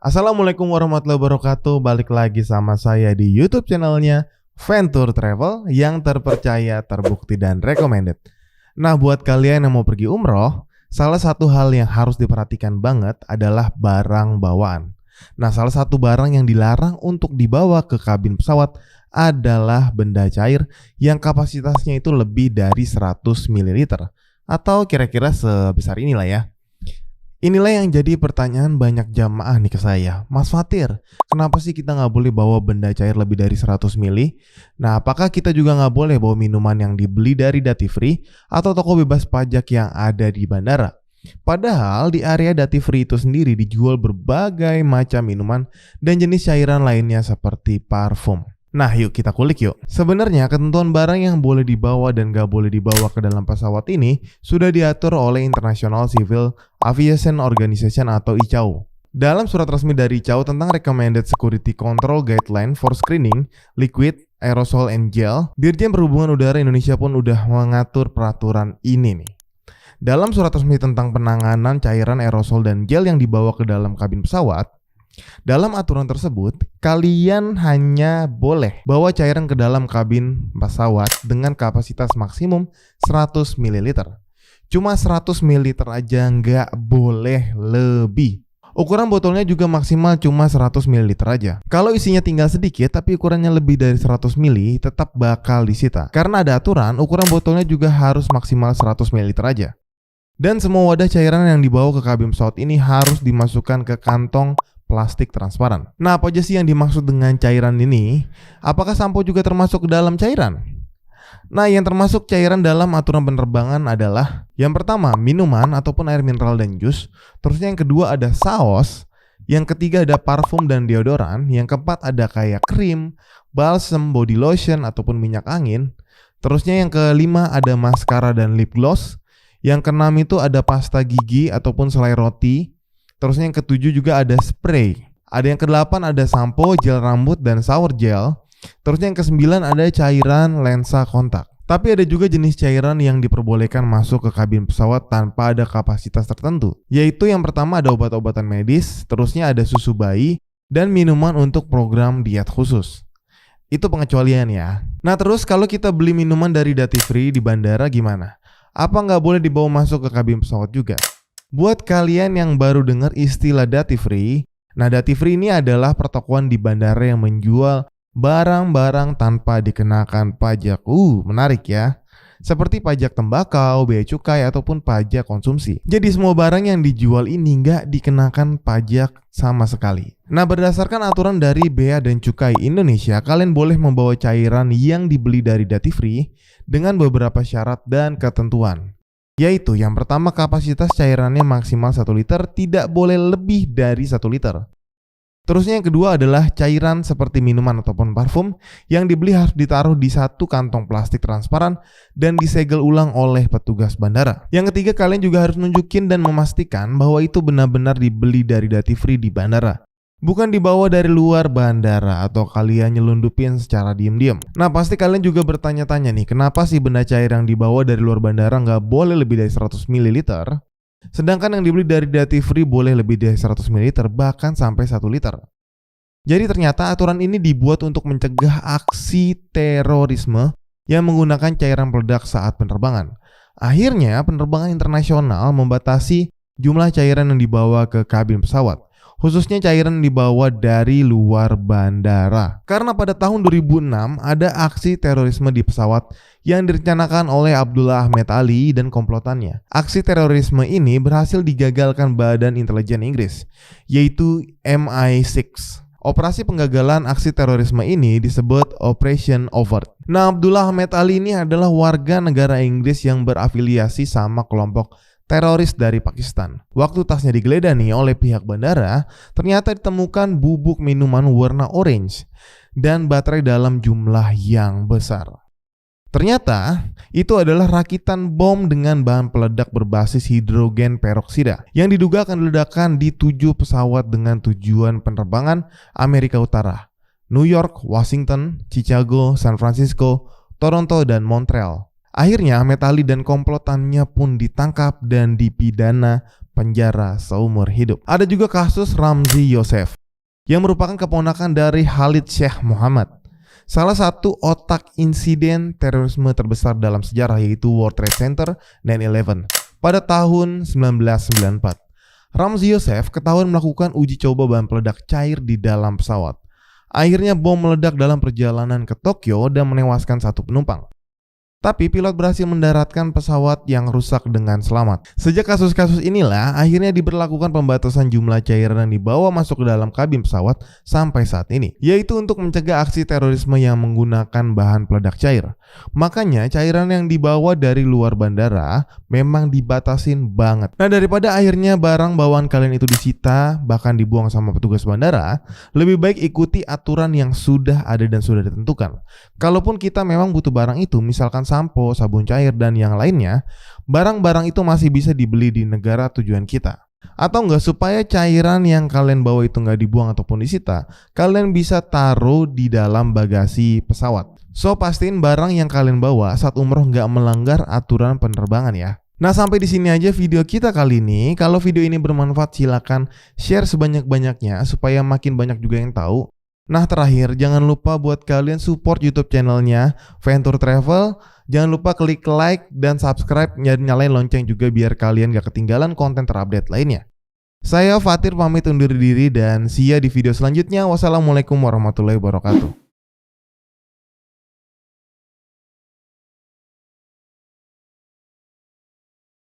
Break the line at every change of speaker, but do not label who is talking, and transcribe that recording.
Assalamualaikum warahmatullahi wabarakatuh. Balik lagi sama saya di YouTube channelnya Venture Travel yang terpercaya, terbukti, dan recommended. Nah, buat kalian yang mau pergi umroh, salah satu hal yang harus diperhatikan banget adalah barang bawaan. Nah, salah satu barang yang dilarang untuk dibawa ke kabin pesawat adalah benda cair yang kapasitasnya itu lebih dari 100 ml atau kira-kira sebesar inilah ya. Inilah yang jadi pertanyaan banyak jamaah nih ke saya. Mas Fatir, kenapa sih kita nggak boleh bawa benda cair lebih dari 100 ml? Nah, apakah kita juga nggak boleh bawa minuman yang dibeli dari duty free atau toko bebas pajak yang ada di bandara? Padahal di area duty free itu sendiri dijual berbagai macam minuman dan jenis cairan lainnya seperti parfum. Nah, yuk kita kulik yuk. Sebenarnya ketentuan barang yang boleh dibawa dan gak boleh dibawa ke dalam pesawat ini sudah diatur oleh International Civil Aviation Organization atau ICAO. Dalam surat resmi dari ICAO tentang Recommended Security Control Guideline for Screening, Liquid, Aerosol, and Gel, Dirjen Perhubungan Udara Indonesia pun udah mengatur peraturan ini nih. Dalam surat resmi tentang penanganan cairan aerosol dan gel yang dibawa ke dalam kabin pesawat, dalam aturan tersebut, kalian hanya boleh bawa cairan ke dalam kabin pesawat dengan kapasitas maksimum 100 ml. Cuma 100 ml aja, nggak boleh lebih. Ukuran botolnya juga maksimal cuma 100 ml aja. Kalau isinya tinggal sedikit tapi ukurannya lebih dari 100 ml, tetap bakal disita. Karena ada aturan, ukuran botolnya juga harus maksimal 100 ml aja. Dan semua wadah cairan yang dibawa ke kabin pesawat ini harus dimasukkan ke kantong plastik transparan. Nah, apa aja sih yang dimaksud dengan cairan ini? Apakah sampo juga termasuk ke dalam cairan? Nah, yang termasuk cairan dalam aturan penerbangan adalah yang pertama, minuman ataupun air mineral dan jus. Terusnya yang kedua ada saus. Yang ketiga ada parfum dan deodoran. Yang keempat ada kayak krim, balsam, body lotion ataupun minyak angin. Terusnya yang kelima ada maskara dan lip gloss. Yang keenam itu ada pasta gigi ataupun selai roti. Terusnya yang ketujuh juga ada spray. Ada yang kedelapan ada sampo, gel rambut, dan shower gel. Terusnya yang kesembilan ada cairan lensa kontak. Tapi ada juga jenis cairan yang diperbolehkan masuk ke kabin pesawat tanpa ada kapasitas tertentu. Yaitu yang pertama ada obat-obatan medis, terusnya ada susu bayi, dan minuman untuk program diet khusus. Itu pengecualian ya. Nah, terus kalau kita beli minuman dari duty free di bandara gimana? Apa nggak boleh dibawa masuk ke kabin pesawat juga? Buat kalian yang baru dengar istilah duty free, nah duty free ini adalah pertokoan di bandara yang menjual barang-barang tanpa dikenakan pajak. Menarik ya. Seperti pajak tembakau, bea cukai, ataupun pajak konsumsi. Jadi semua barang yang dijual ini nggak dikenakan pajak sama sekali. Nah, berdasarkan aturan dari Bea dan Cukai Indonesia, kalian boleh membawa cairan yang dibeli dari duty free dengan beberapa syarat dan ketentuan. Yaitu yang pertama, kapasitas cairannya maksimal 1 liter, tidak boleh lebih dari 1 liter. Terusnya yang kedua adalah cairan seperti minuman ataupun parfum yang dibeli harus ditaruh di satu kantong plastik transparan dan disegel ulang oleh petugas bandara. Yang ketiga, kalian juga harus nunjukin dan memastikan bahwa itu benar-benar dibeli dari duty free di bandara, bukan dibawa dari luar bandara atau kalian nyelundupin secara diam-diam. Nah, pasti kalian juga bertanya-tanya nih, kenapa sih benda cair yang dibawa dari luar bandara nggak boleh lebih dari 100 ml? Sedangkan yang dibeli dari duty free boleh lebih dari 100 ml, bahkan sampai 1 liter. Jadi ternyata aturan ini dibuat untuk mencegah aksi terorisme yang menggunakan cairan peledak saat penerbangan. Akhirnya penerbangan internasional membatasi jumlah cairan yang dibawa ke kabin pesawat, khususnya cairan yang dibawa dari luar bandara. Karena pada tahun 2006 ada aksi terorisme di pesawat yang direncanakan oleh Abdullah Ahmed Ali dan komplotannya. Aksi terorisme ini berhasil digagalkan Badan Intelijen Inggris, yaitu MI6. Operasi penggagalan aksi terorisme ini disebut Operation Overt. Nah, Abdullah Ahmed Ali ini adalah warga negara Inggris yang berafiliasi sama kelompok teroris dari Pakistan. Waktu tasnya digeledah nih oleh pihak bandara, ternyata ditemukan bubuk minuman warna orange dan baterai dalam jumlah yang besar. Ternyata itu adalah rakitan bom dengan bahan peledak berbasis hidrogen peroksida yang diduga akan diledakkan di 7 pesawat dengan tujuan penerbangan Amerika Utara, New York, Washington, Chicago, San Francisco, Toronto, dan Montreal. Akhirnya Ahmed Ali dan komplotannya pun ditangkap dan dipidana penjara seumur hidup. Ada juga kasus Ramzi Yosef. yang merupakan keponakan dari Khalid Sheikh Mohammed. Salah satu otak insiden terorisme terbesar dalam sejarah yaitu World Trade Center 9/11 pada tahun 1994. Ramzi Youssef ketahuan melakukan uji coba bahan peledak cair di dalam pesawat. Akhirnya bom meledak dalam perjalanan ke Tokyo dan menewaskan satu penumpang. Tapi pilot berhasil mendaratkan pesawat yang rusak dengan selamat. Sejak kasus-kasus inilah, akhirnya diberlakukan pembatasan jumlah cairan yang dibawa masuk ke dalam kabin pesawat sampai saat ini, yaitu untuk mencegah aksi terorisme yang menggunakan bahan peledak cair. Makanya cairan yang dibawa dari luar bandara memang dibatasin banget. Nah, daripada akhirnya barang bawaan kalian itu disita, bahkan dibuang sama petugas bandara, lebih baik ikuti aturan yang sudah ada dan sudah ditentukan. Kalaupun kita memang butuh barang itu, misalkan sampo, sabun cair, dan yang lainnya, barang-barang itu masih bisa dibeli di negara tujuan kita. Atau enggak, supaya cairan yang kalian bawa itu enggak dibuang ataupun disita, kalian bisa taruh di dalam bagasi pesawat. So, pastiin barang yang kalian bawa saat umroh enggak melanggar aturan penerbangan ya. Nah, sampai di sini aja video kita kali ini. Kalau video ini bermanfaat, silakan share sebanyak-banyaknya supaya makin banyak juga yang tahu. Nah, terakhir, jangan lupa buat kalian support YouTube channelnya Venture Travel. Jangan lupa klik like dan subscribe dan nyalain lonceng juga biar kalian gak ketinggalan konten terupdate lainnya. Saya Fatir pamit undur diri dan see ya di video selanjutnya. Wassalamualaikum warahmatullahi wabarakatuh.